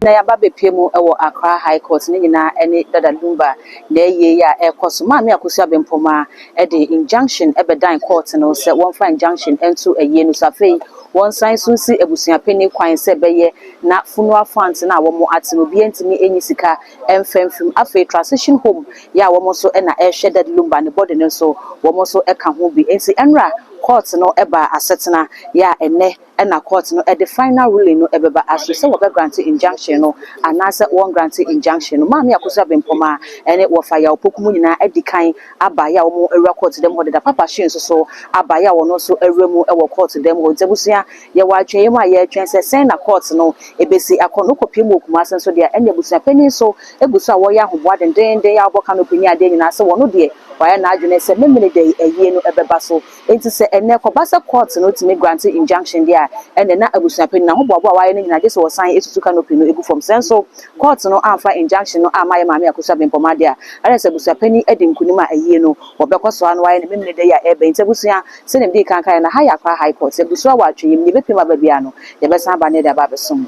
na yaba bepiem ewo Accra High Court ni nyina ene dada Lumba na ye ya ekoso ma me akosu abempoma e de injunction ebedan court no se won fa injunction ento eye no safei won san so si ebusuapeni kwan se beye na funeral funds na wo mo atino bi entimi enyi sika emfemfim afei transition home ya wo mo so e na e hwe dada Lumba ne body no so wo mo so e ka ho bi enti enra court no eba asetena ya ene na court no the final ruling no ebeba aso se wo be grant injunction no anase won grant injunction no ma me akoso abempoma ene wo fa ya opokumu nyina edikan aba ya wo ewra court dem ho de da papa hye so aba ya wo no so ewra mu e wo court dem ho ntebusia ye wa atwen mu aye atwen se sen na court no ebesi akono kopie mu okuma asen so de ene busia pani so ebusu a wo ya hoboa den ya aboka no pani ade nyina se wo no de why na adwene se memene de ayie no ebeba so enti se ene kobasa court no timi grant injunction dia ene na abusuapeni na hoboabo a why no nyina de se wo san etutu canopy no egu from senso court no amfa injunction no amaye maame akosa bempoma dia ale se abusuapeni edi nkunima ayie no obekoso anu why no memene de ya ebe enti abusua se nem de kankan na ha yakwa high court abusua wa atweyim ni bepema babia no ye besan ba ne de ba besom.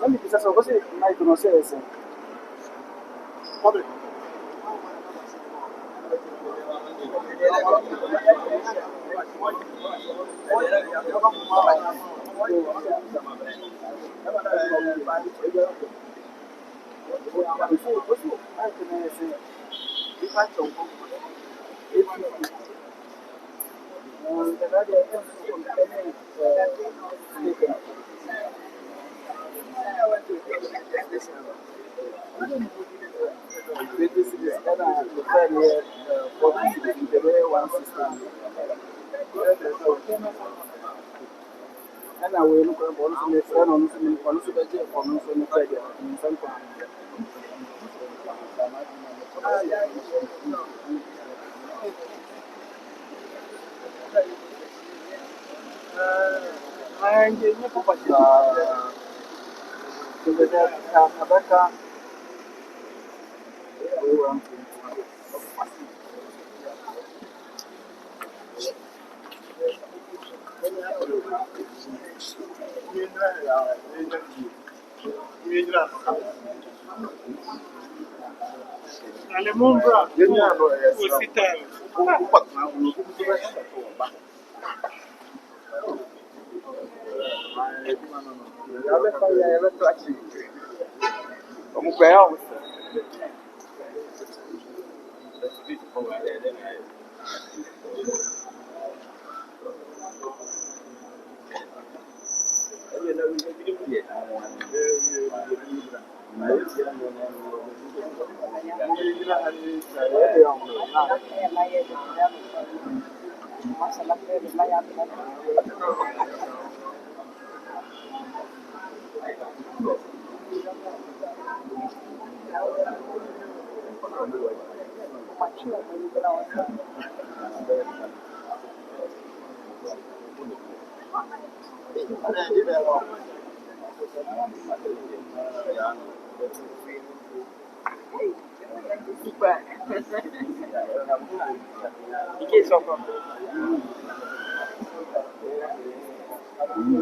Let me just say, what's it like to say? Public. fairly for the way one system. And I will look at one from the friend on the budget for me from the failure in some time. I gave you property. So that Rebecca, we want to. Alemonga,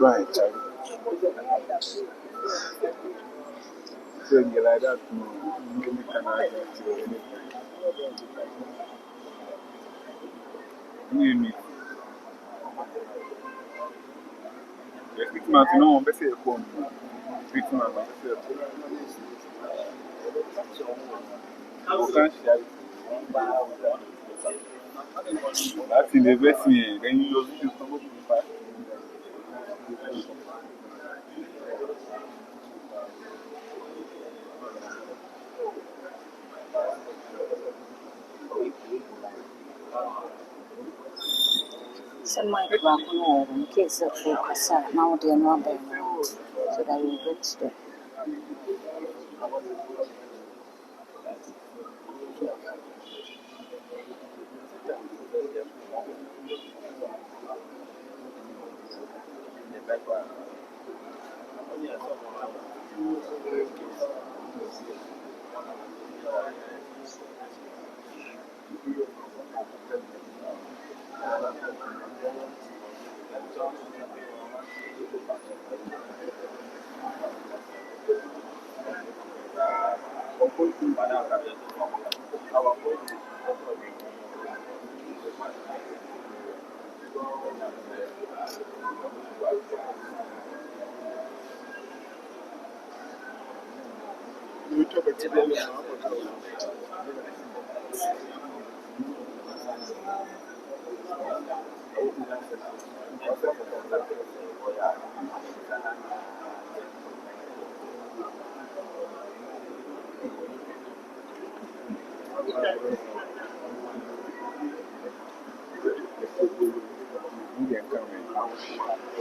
right. So you like that? No, but say a phone. That's in the best way. Then you use it to Send my back on in case of focus. Now they are not there. So that you get to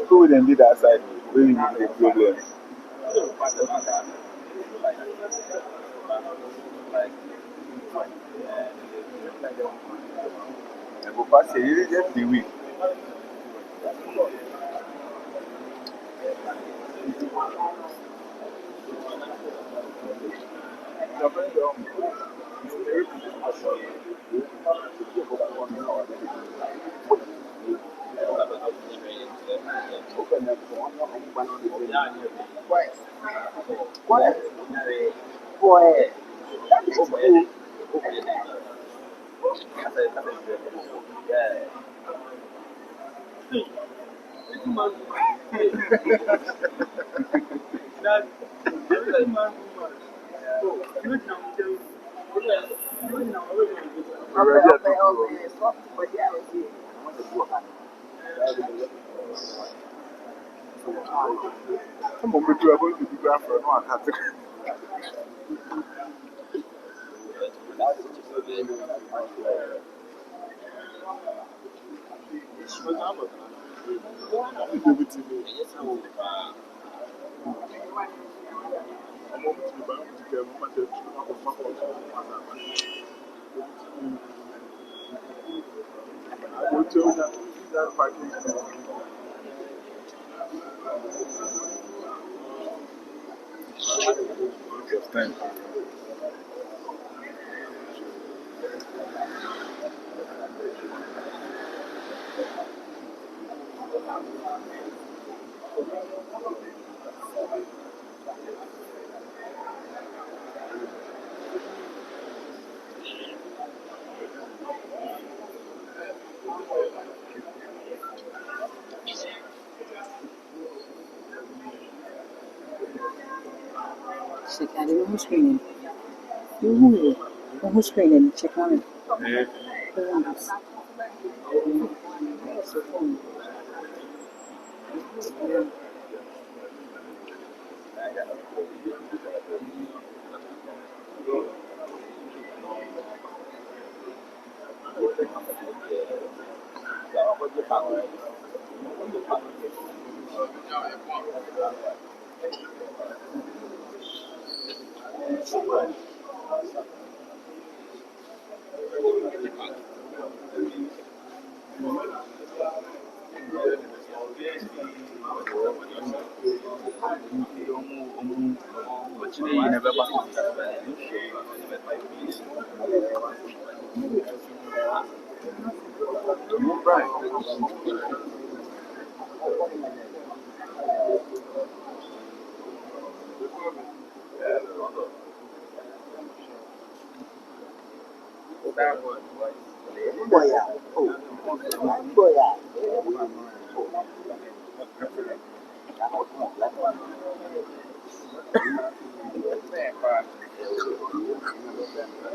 Who then did that side? Really the problem. I go pass here just the week. Boy, come on, we are going to be grand for no one. Check out the screen. Who's screen? Check out it.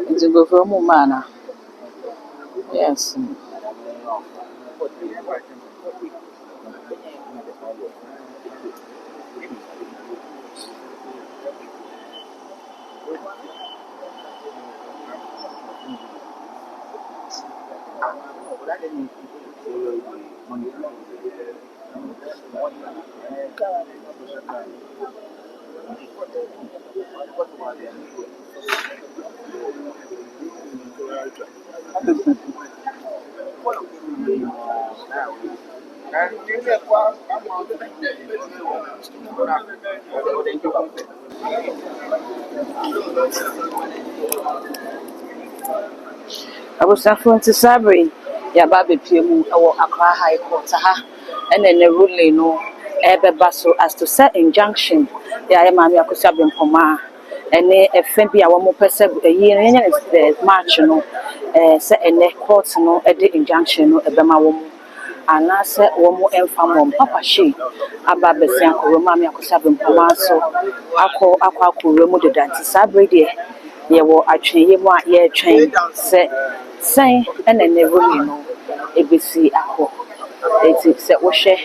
It's a go for a moment. Yes. I was suffering to Sabri. Ya baby Pimu, our Accra High Court, and then the ruling no, Ebe Basso as to set injunction. Ya Mammy Akusabin Poma, and a Fembi, our more percent a year in the March, no, set a neck court, no, a the injunction, no, a Bema woman. And I said, one more infam, Papa she, Abba Bessianco, Mammy Akusabin Poma, so I call Aqua removed the dance Sabri, dear. Ye were actually ye train say and then never ABC Aqua. It's a washer.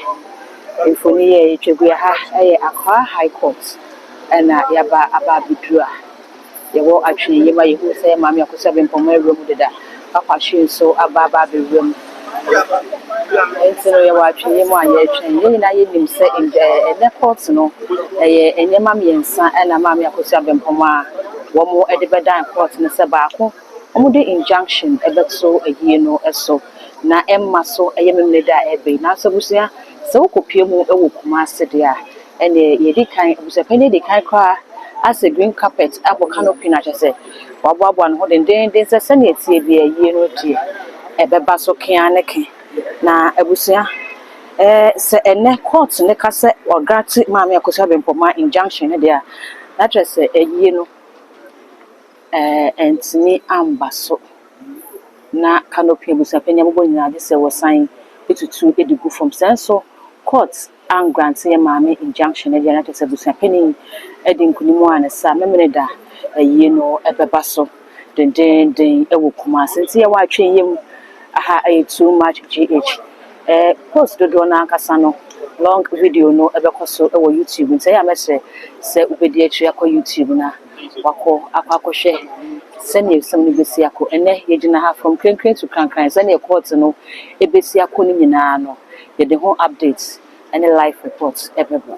If only a Chibia Accra High Court and Yaba Ababidra. Ye were actually ye who say Mammy Akusabin Pomer room did that. Papa she so Ababa room. And so you're watching him while you're training. I him say in the courts, no, and your mammy and son and a mammy Akusabin Poma. One more at the bedtime court in the Sabako. Only injunction, a bet so a year no so. Na Emma so a yamida ebe. Now, so could Pimu a wook master dear. And ye kind was a penny they can cry as a green carpet, apple canopy, I say. Wabba one holding there's a senate here be a year no tea. A bebaso kianeki. Na ebusia se ene court ne kase or grant mammy Akusabin Poma injunction there. That was a year no. And me ambaso na canopy busapenya bobo nyina de se wosan etutu edigu from senso court and grant ye maame injunction e na se busapeni edinkunimu anesa memene da ye no ebebaso den e wo kuma senti ye wa atwen yem aha too much gh post do na akasa no long video no ebekoso e wo YouTube nti ya mese se ubedi atwa ko YouTube na wako akwakwohwe sɛnea ɛsɛm no bɛsi akɔ ɛnɛ yɛgyina ha from krankran to krankran sɛnea court no ɛbɛsi akɔ no nyinaa no yɛde ho updates ɛne live reports ɛbɛbɔ